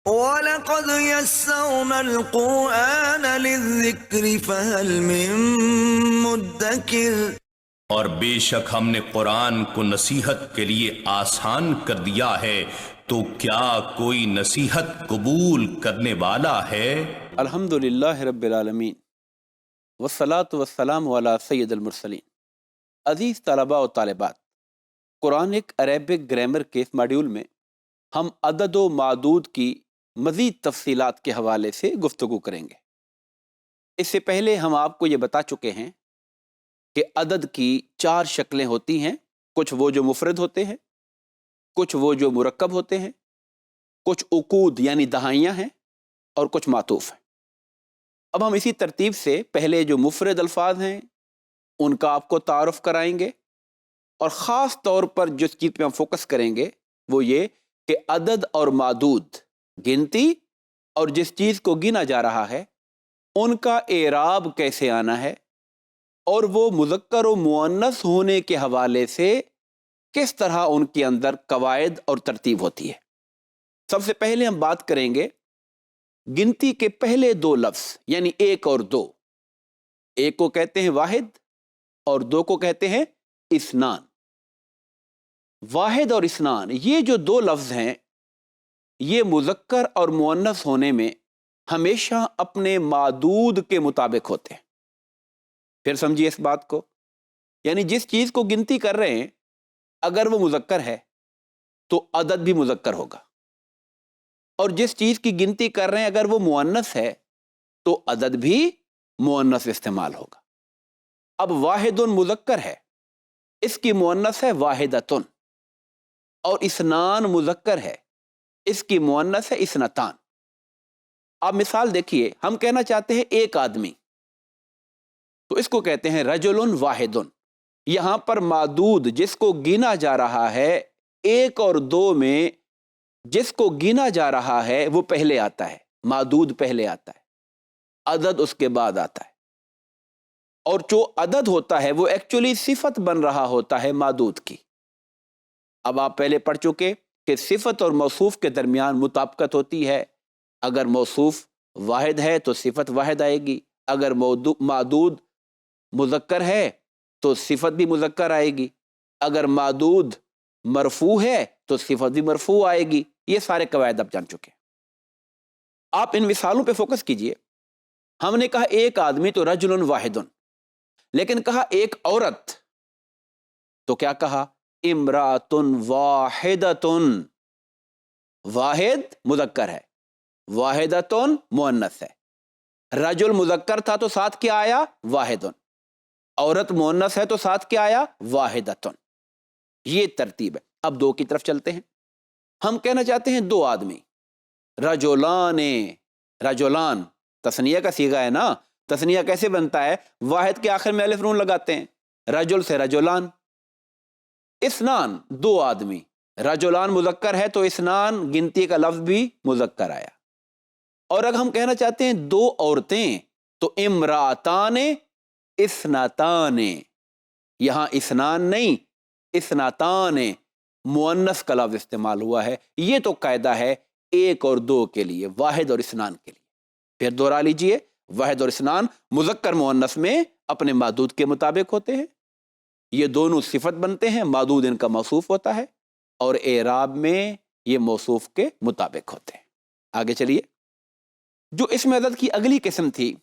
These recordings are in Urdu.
وَلَقَدْ يَسَّرْنَا الْقُرْآنَ لِلذِّكْرِ فَهَلْ مِن مُّدَّكِرٍ۔ اور بے شک ہم نے قرآن کو نصیحت کے لیے آسان کر دیا ہے، تو کیا کوئی نصیحت قبول کرنے والا ہے؟ الحمد للہ رب العالمین والصلاة والسلام علی سید المرسلین۔ عزیز طلباء و طالبات، قرآنک عربک گرامر کے اس ماڈیول میں ہم عدد و معدود کی مزید تفصیلات کے حوالے سے گفتگو کریں گے۔ اس سے پہلے ہم آپ کو یہ بتا چکے ہیں کہ عدد کی 4 شکلیں ہوتی ہیں، کچھ وہ جو مفرد ہوتے ہیں، کچھ وہ جو مرکب ہوتے ہیں، کچھ عقود یعنی دہائیاں ہیں، اور کچھ معطوف ہیں۔ اب ہم اسی ترتیب سے پہلے جو مفرد الفاظ ہیں ان کا آپ کو تعارف کرائیں گے، اور خاص طور پر جس چیز پہ ہم فوکس کریں گے وہ یہ کہ عدد اور معدود، گنتی اور جس چیز کو گنا جا رہا ہے، ان کا اعراب کیسے آنا ہے، اور وہ مذکر و مؤنث ہونے کے حوالے سے کس طرح ان کے اندر قواعد اور ترتیب ہوتی ہے۔ سب سے پہلے ہم بات کریں گے گنتی کے پہلے 2 لفظ یعنی 1 اور 2۔ 1 کو کہتے ہیں واحد اور 2 کو کہتے ہیں اثنان۔ واحد اور اثنان یہ جو 2 لفظ ہیں، یہ مذکر اور مؤنث ہونے میں ہمیشہ اپنے معدود کے مطابق ہوتے ہیں۔ پھر سمجھیے اس بات کو، یعنی جس چیز کو گنتی کر رہے ہیں اگر وہ مذکر ہے تو عدد بھی مذکر ہوگا، اور جس چیز کی گنتی کر رہے ہیں اگر وہ مؤنث ہے تو عدد بھی مؤنث استعمال ہوگا۔ اب واحد مذکر ہے، اس کی مؤنث ہے واحدتن، اور اثنان مذکر ہے، اس کی مؤنث ہے اثنتان۔ آپ مثال دیکھیے، ہم کہنا چاہتے ہیں ایک آدمی، تو اس کو کہتے ہیں رجل واحد۔ یہاں پر معدود جس کو گنا جا رہا ہے 1 اور 2 میں، جس کو گنا جا رہا ہے وہ پہلے آتا ہے، معدود پہلے آتا ہے، عدد اس کے بعد آتا ہے، اور جو عدد ہوتا ہے وہ ایکچولی صفت بن رہا ہوتا ہے معدود کی۔ اب آپ پہلے پڑھ چکے کہ صفت اور موصوف کے درمیان مطابقت ہوتی ہے، اگر موصوف واحد ہے تو صفت واحد آئے گی، اگر معدود مذکر ہے تو صفت بھی مذکر آئے گی، اگر معدود مرفوع ہے تو صفت بھی مرفوع آئے گی۔ یہ سارے قواعد آپ جان چکے ہیں۔ آپ ان مثالوں پہ فوکس کیجئے۔ ہم نے کہا ایک آدمی تو رجل واحد، لیکن کہا ایک عورت تو کیا کہا؟ امرأۃ واحدۃ۔ واحد مذکر ہے، واحدۃ مؤنث ہے۔ رجل مذکر تھا تو ساتھ کیا آیا؟ واحد۔ عورت مؤنث ہے تو ساتھ کیا آیا؟ واحدۃ۔ یہ ترتیب ہے۔ اب 2 کی طرف چلتے ہیں۔ ہم کہنا چاہتے ہیں 2 آدمی، رجلان۔ رجلان تثنیہ کا صیغہ ہے نا، تثنیہ کیسے بنتا ہے؟ واحد کے آخر میں الف نون لگاتے ہیں، رجل سے رجلان۔ اثنان 2 آدمی، رجلان مذکر ہے تو اثنان گنتی کا لفظ بھی مذکر آیا۔ اور اگر ہم کہنا چاہتے ہیں 2 عورتیں تو امراتان اثنتان۔ یہاں اثنان نہیں، اثنتان مؤنث کا لفظ استعمال ہوا ہے۔ یہ تو قاعدہ ہے 1 اور 2 کے لیے، واحد اور اثنان کے لیے۔ پھر دوہرا لیجئے، واحد اور اثنان مذکر مؤنث میں اپنے معدود کے مطابق ہوتے ہیں، یہ دونوں صفت بنتے ہیں، معدود ان کا موصوف ہوتا ہے، اور اعراب میں یہ موصوف کے مطابق ہوتے ہیں۔ آگے چلیے، جو اسم عدد کی اگلی قسم تھی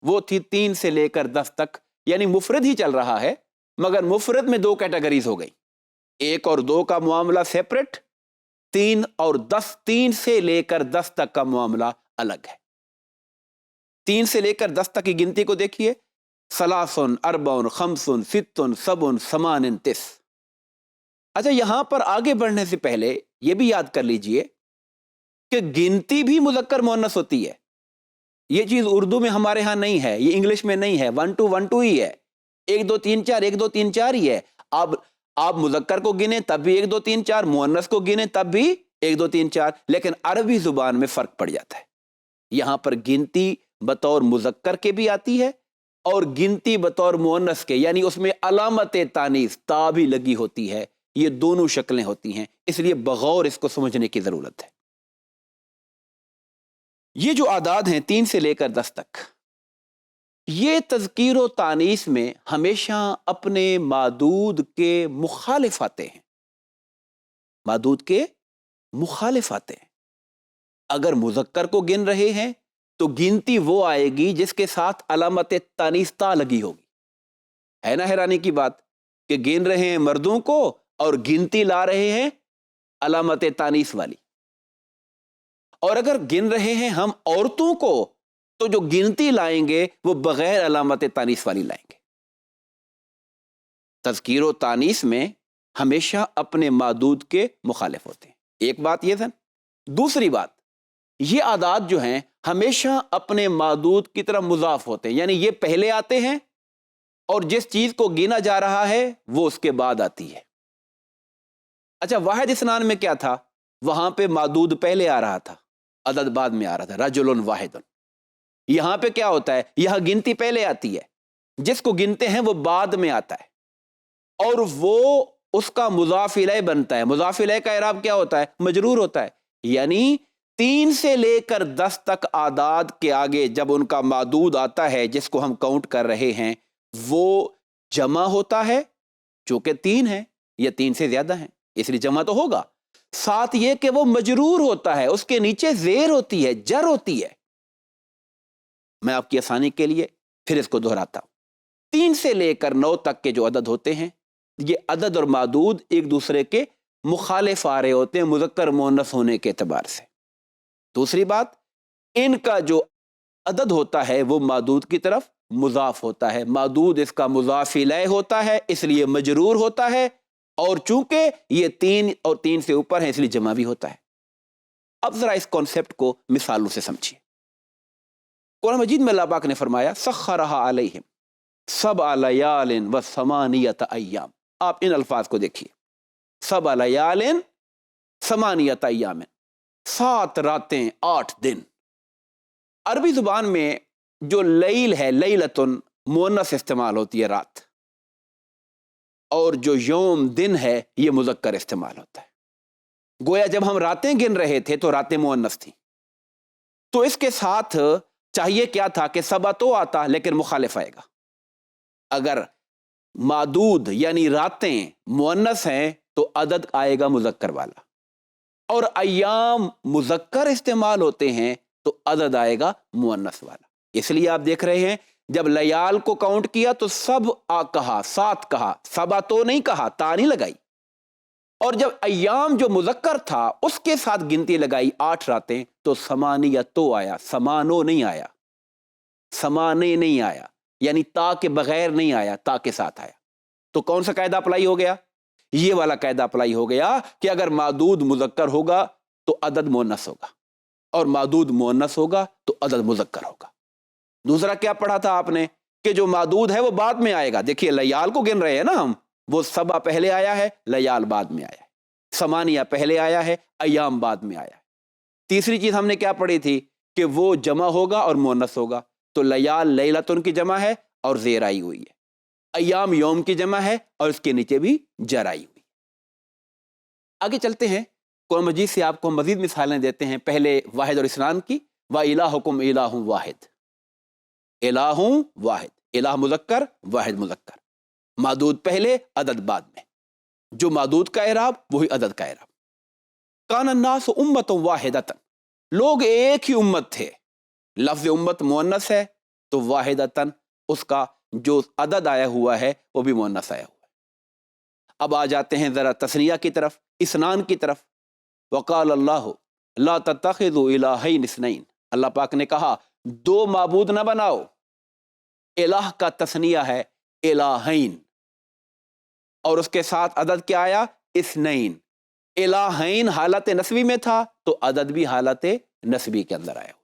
وہ تھی 3 سے لے کر 10 تک، یعنی مفرد ہی چل رہا ہے، مگر مفرد میں 2 کیٹیگریز ہو گئی۔ 1 اور 2 کا معاملہ سیپریٹ، 3 اور 10، 3 سے لے کر 10 تک کا معاملہ الگ ہے۔ 3 سے لے کر 10 تک کی گنتی کو دیکھیے، ثلاثن، اربعن، خمسن، ستن، سبن، ثمانن، تس۔ اچھا، یہاں پر آگے بڑھنے سے پہلے یہ بھی یاد کر لیجئے کہ گنتی بھی مذکر مؤنث ہوتی ہے۔ یہ چیز اردو میں ہمارے ہاں نہیں ہے، یہ انگلش میں نہیں ہے، 1 2 1 2 ہی ہے، 1 2 3 4 1 2 3 4 ہی ہے۔ آپ مذکر کو گنے تب بھی 1 2 3 4، مؤنث کو گنے تب بھی 1 2 3 4، لیکن عربی زبان میں فرق پڑ جاتا ہے۔ یہاں پر گنتی بطور مذکر کے بھی آتی ہے، اور گنتی بطور مؤنث کے، یعنی اس میں علامت تانیث تا بھی لگی ہوتی ہے۔ یہ دونوں شکلیں ہوتی ہیں، اس لیے بغور اس کو سمجھنے کی ضرورت ہے۔ یہ جو اعداد ہیں 3 سے لے کر 10 تک، یہ تذکیر و تانیث میں ہمیشہ اپنے معدود کے مخالف آتے ہیں، معدود کے مخالف آتے ہیں۔ اگر مذکر کو گن رہے ہیں تو گنتی وہ آئے گی جس کے ساتھ علامت تانیث تا لگی ہوگی۔ ہے نا حیرانی کی بات کہ گن رہے ہیں مردوں کو اور گنتی لا رہے ہیں علامت تانیث والی، اور اگر گن رہے ہیں ہم عورتوں کو تو جو گنتی لائیں گے وہ بغیر علامت تانیث والی لائیں گے۔ تذکیر و تانیث میں ہمیشہ اپنے معدود کے مخالف ہوتے ہیں، ایک بات یہ تھا۔ دوسری بات، یہ اعداد جو ہیں ہمیشہ اپنے معدود کی طرف مضاف ہوتے ہیں، یعنی یہ پہلے آتے ہیں اور جس چیز کو گنا جا رہا ہے وہ اس کے بعد آتی ہے۔ اچھا، واحد اثنان میں کیا تھا؟ وہاں پہ معدود پہلے آ رہا تھا، عدد بعد میں آ رہا تھا، رجل واحد۔ یہاں پہ کیا ہوتا ہے؟ یہاں گنتی پہلے آتی ہے، جس کو گنتے ہیں وہ بعد میں آتا ہے، اور وہ اس کا مضاف الیہ بنتا ہے۔ مضاف الیہ کا اعراب کیا ہوتا ہے؟ مجرور ہوتا ہے۔ یعنی 3 سے لے کر 10 تک اعداد کے آگے جب ان کا معدود آتا ہے جس کو ہم کاؤنٹ کر رہے ہیں، وہ جمع ہوتا ہے، چونکہ 3 ہے یا 3 سے زیادہ ہیں اس لیے جمع تو ہوگا، ساتھ یہ کہ وہ مجرور ہوتا ہے، اس کے نیچے زیر ہوتی ہے، جر ہوتی ہے۔ میں آپ کی آسانی کے لیے پھر اس کو دہراتا ہوں۔ 3 سے لے کر 9 تک کے جو عدد ہوتے ہیں، یہ عدد اور معدود ایک دوسرے کے مخالف آ رہے ہوتے ہیں مذکر مؤنث ہونے کے اعتبار سے۔ دوسری بات، ان کا جو عدد ہوتا ہے وہ معدود کی طرف مضاف ہوتا ہے، معدود اس کا مضاف الیہ ہوتا ہے اس لیے مجرور ہوتا ہے، اور چونکہ یہ 3 اور 3 سے اوپر ہے اس لیے جمع بھی ہوتا ہے۔ اب ذرا اس کانسیپٹ کو مثالوں سے سمجھیے۔ قرآن مجید میں اللہ پاک نے فرمایا سخرھا علیہم 7 لیال و 8 ایام۔ آپ ان الفاظ کو دیکھیے، 7 لیال 8 ایام، 7 راتیں 8 دن۔ عربی زبان میں جو لیل ہے، لیلتن مؤنث استعمال ہوتی ہے رات، اور جو یوم دن ہے یہ مذکر استعمال ہوتا ہے۔ گویا جب ہم راتیں گن رہے تھے تو راتیں مؤنث تھیں، تو اس کے ساتھ چاہیے کیا تھا کہ 7 تو آتا لیکن مخالف آئے گا۔ اگر معدود یعنی راتیں مؤنث ہیں تو عدد آئے گا مذکر والا، اور ایام مذکر استعمال ہوتے ہیں تو عدد آئے گا مؤنث والا۔ اس لیے آپ دیکھ رہے ہیں جب لیال کو کاؤنٹ کیا تو سب کہا، 7 کہا، 7 تو نہیں کہا، تا نہیں لگائی، اور جب ایام جو مذکر تھا اس کے ساتھ گنتی لگائی 8 راتیں تو 8 تو آیا، 8 نہیں آیا، 8 نہیں آیا، یعنی تا کے بغیر نہیں آیا، تا کے ساتھ آیا۔ تو کون سا قاعدہ اپلائی ہو گیا؟ یہ والا قاعدہ اپلائی ہو گیا کہ اگر معدود مذکر ہوگا تو عدد مؤنث ہوگا، اور معدود مؤنث ہوگا تو عدد مذکر ہوگا۔ دوسرا کیا پڑھا تھا آپ نے کہ جو معدود ہے وہ بعد میں آئے گا۔ دیکھیے لیال کو گن رہے ہیں نا ہم، وہ 7 پہلے آیا ہے، لیال بعد میں آیا ہے، 8 پہلے آیا ہے، ایام بعد میں آیا ہے۔ تیسری چیز ہم نے کیا پڑھی تھی کہ وہ جمع ہوگا اور مؤنث ہوگا، تو لیال لیلتن کی جمع ہے اور زیر آئی ہوئی ہے، ایام یوم کی جمع ہے اور اس کے نیچے بھی جر آئی ہوئی۔ آگے چلتے ہیں، قرآن مجید سے آپ کو مزید مثالیں دیتے ہیں، پہلے واحد اور اثنان کی۔ وَإِلَٰهُكُمْ إِلَٰهٌ وَاحِدٌ، الہ واحد، الہ مذکر، واحد مذکر، معدود پہلے عدد بعد میں، جو معدود کا اعراب وہی عدد کا اعراب۔ کان الناس امۃ واحدۃ، لوگ ایک ہی امت تھے، لفظ امت مؤنث ہے تو واحدۃ اس کا جو عدد آیا ہوا ہے وہ بھی مؤنث آیا ہوا ہے۔ اب آ جاتے ہیں ذرا تثنیہ کی طرف، اثنان کی طرف۔ وقال اللہ لا تتخذوا الہین اثنین، اللہ پاک نے کہا 2 معبود نہ بناؤ۔ الہ کا تثنیہ ہے الہین، اور اس کے ساتھ عدد کیا آیا؟ اثنین۔ الہین حالت نسبی میں تھا تو عدد بھی حالت نسبی کے اندر آیا ہوا،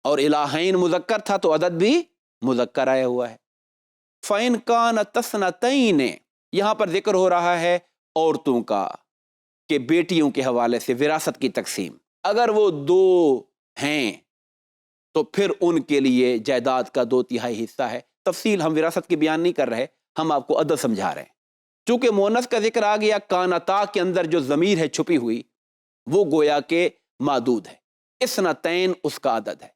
اور الہین مذکر تھا تو عدد بھی مذکر آیا ہوا ہے۔ فَإِنْ كَانَ تَثْنَتَيْنِ، یہاں پر ذکر ہو رہا ہے عورتوں کا کہ بیٹیوں کے حوالے سے وراثت کی تقسیم، اگر وہ 2 ہیں تو پھر ان کے لیے جائیداد کا 2/3 حصہ ہے۔ تفصیل ہم وراثت کی بیان نہیں کر رہے، ہم آپ کو عدد سمجھا رہے ہیں۔ چونکہ مؤنث کا ذکر آ گیا، کانتا کے اندر جو ضمیر ہے چھپی ہوئی وہ گویا کہ معدود ہے، اثنتین اس کا عدد ہے.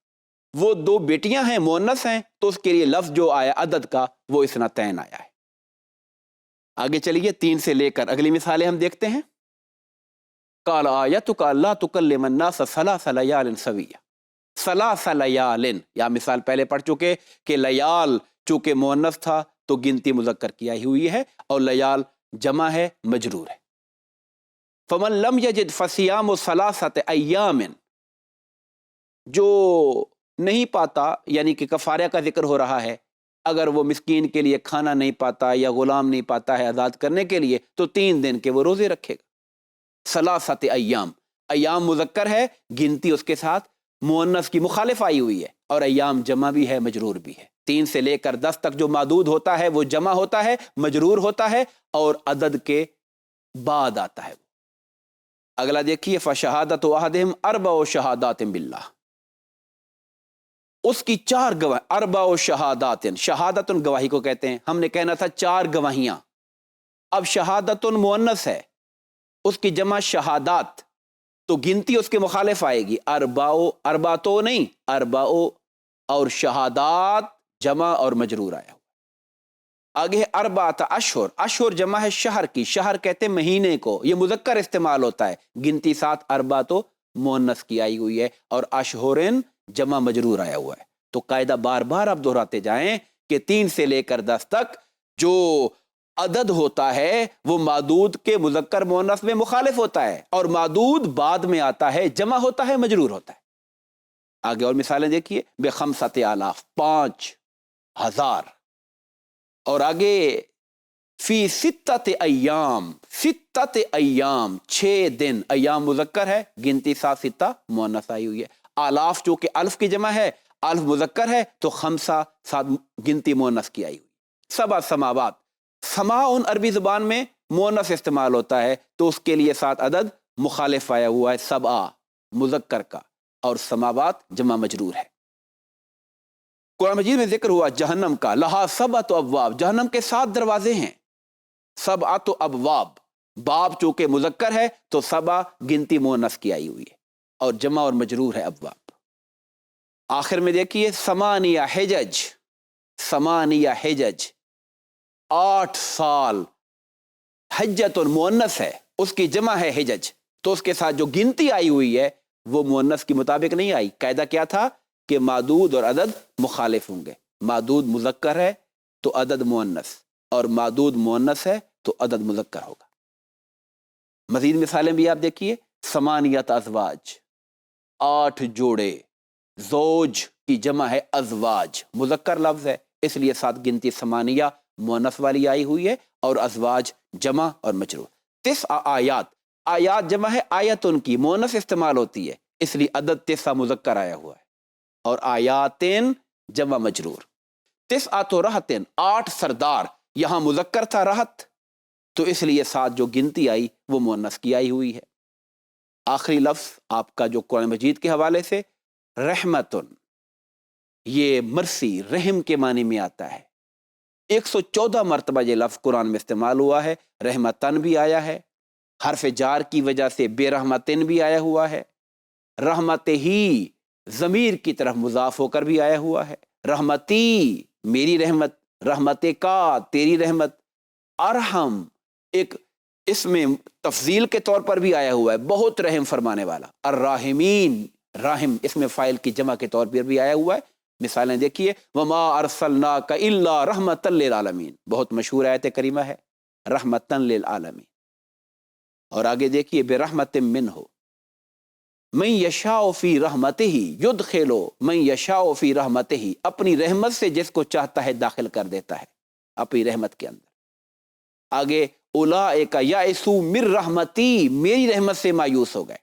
وہ دو بیٹیاں ہیں مؤنث ہیں تو اس کے لیے لفظ جو آیا عدد کا وہ اثنتین آیا ہے. آگے چلیے 3 سے لے کر اگلی مثالیں ہم دیکھتے ہیں. قال آیتک الا تکلم الناس ثلاث لیال سویہ. ثلاث لیال، یا مثال پہلے پڑھ چکے کہ لیال چونکہ مؤنث تھا تو گنتی مذکر کی آئی ہوئی ہے اور لیال جمع ہے مجرور ہے. فمن لم یجد فصیام ثلاثۃ ایام، جو نہیں پاتا یعنی کہ کفارہ کا ذکر ہو رہا ہے، اگر وہ مسکین کے لیے کھانا نہیں پاتا یا غلام نہیں پاتا ہے آزاد کرنے کے لیے تو 3 دن کے وہ روزے رکھے گا. ثلاثۃ ایام، ایام مذکر ہے، گنتی اس کے ساتھ مؤنث کی مخالف آئی ہوئی ہے، اور ایام جمع بھی ہے مجرور بھی ہے. 3 سے لے کر 10 تک جو معدود ہوتا ہے وہ جمع ہوتا ہے مجرور ہوتا ہے اور عدد کے بعد آتا ہے. اگلا دیکھیے فشہادت احدہم 4 شہادات باللہ. اس کی 4 گواہ، 4 شہادات، شہادت گواہی کو کہتے ہیں. ہم نے کہنا تھا 4 گواہیاں. اب شہادت مؤنث ہے، اس کی جمع شہادات، تو گنتی اس کے مخالف آئے گی. اربع تو نہیں، 4 اور شہادات جمع اور مجرور آیا ہوا. آگے ہے 4 اشہر، اشہر جمع ہے شہر کی، شہر کہتے ہیں مہینے کو، یہ مذکر استعمال ہوتا ہے. گنتی 7، 4 تو مؤنث کی آئی ہوئی ہے اور اشہرن جمع مجرور آیا ہوا ہے. تو قاعدہ بار بار آپ دہراتے جائیں کہ 3 سے لے کر 10 تک جو عدد ہوتا ہے وہ معدود کے مذکر مؤنث میں مخالف ہوتا ہے، اور معدود بعد میں آتا ہے، جمع ہوتا ہے مجرور ہوتا ہے. آگے اور مثالیں دیکھیے. ب5,000، 5,000. اور آگے فی 6 ایام، 6 ایام 6 دن، ایام مذکر ہے، گنتی 7، 6 مؤنث آئی ہوئی ہے. آلاف جو کہ الف کی جمع ہے، الف مذکر ہے تو 5، 7 گنتی مؤنث کی آئی ہوئی. 7 سماوات، سماع عربی زبان میں مؤنث استعمال ہوتا ہے تو اس کے لیے 7 عدد مخالف آیا ہوا ہے، 7 مذکر کا، اور سماوات جمع مجرور ہے. قرآن مجید میں ذکر ہوا جہنم کا، لہا 7 ابواب، جہنم کے 7 دروازے ہیں. 7 ابواب، باب چونکہ مذکر ہے تو 7 گنتی مؤنث کی آئی ہوئی ہے اور جمع اور مجرور ہے ابواب. آخر میں دیکھیے 8 حجج، 8 حجج 8 سال. حجت مؤنث ہے، اس کی جمع ہے حجج، تو اس کے ساتھ جو گنتی آئی ہوئی ہے وہ مؤنث کی مطابق نہیں آئی. قاعدہ کیا تھا کہ معدود اور عدد مخالف ہوں گے. معدود مذکر ہے تو عدد مؤنث، اور معدود مؤنث ہے تو عدد مذکر ہوگا. مزید مثالیں بھی آپ دیکھیے. 8 ازواج، 8 جوڑے. زوج کی جمع ہے ازواج، مذکر لفظ ہے اس لیے 7 گنتی 8 مؤنث والی آئی ہوئی ہے اور ازواج جمع اور مجرور. 9 آیات، آیات جمع ہے آیتن کی، مؤنث استعمال ہوتی ہے اس لیے عدد 9 مذکر آیا ہوا ہے اور آیاتن جمع مجرور. 9 رہتن، 8 سردار، یہاں مذکر تھا رہت تو اس لیے 7 جو گنتی آئی وہ مؤنث کی آئی ہوئی ہے. آخری لفظ آپ کا جو قرآن مجید کے حوالے سے رحمتن، یہ مرسی رحم کے معنی میں آتا ہے. 114 مرتبہ یہ لفظ قرآن میں استعمال ہوا ہے. رحمتن بھی آیا ہے، حرف جار کی وجہ سے بے رحمتن بھی آیا ہوا ہے، رحمت ہی ضمیر کی طرف مضاف ہو کر بھی آیا ہوا ہے، رحمتی میری رحمت، رحمت کا تیری رحمت، ارحم ایک اس میں تفضیل کے طور پر بھی آیا ہوا ہے، بہت رحم فرمانے والا. الراحمین، راحم اس میں فاعل کی جمع کے طور پر بھی آیا ہوا ہے. مثالیں دیکھیے. وما ارسلناک الا رحمتا للعالمین، بہت مشہور آیت کریمہ ہے، رحمتا للعالمین. اور آگے دیکھیے برحمت منہ، من یشاء فی رحمتہ یدخل من یشاء فی رحمتہ، اپنی رحمت سے جس کو چاہتا ہے داخل کر دیتا ہے اپنی رحمت کے اندر. آگے اولئک یئسوا من رحمتی، میری رحمت سے مایوس ہو گئے.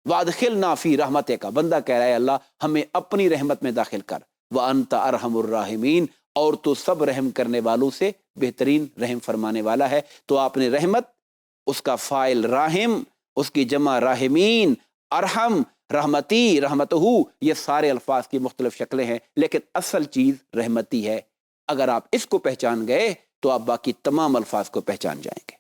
وادخلنا فی رحمتک، بندہ کہہ رہا ہے اللہ ہمیں اپنی رحمت میں داخل کر. وانت ارحم الراحمین، اور تو سب رحم کرنے والوں سے بہترین رحم فرمانے والا ہے. تو آپ نے رحمت، اس کا فاعل راحم، اس کی جمع راحمین، ارحم، رحمتی، رحمتہ، یہ سارے الفاظ کی مختلف شکلیں ہیں لیکن اصل چیز رحمتی ہے. اگر آپ اس کو پہچان گئے تو آپ باقی تمام الفاظ کو پہچان جائیں گے.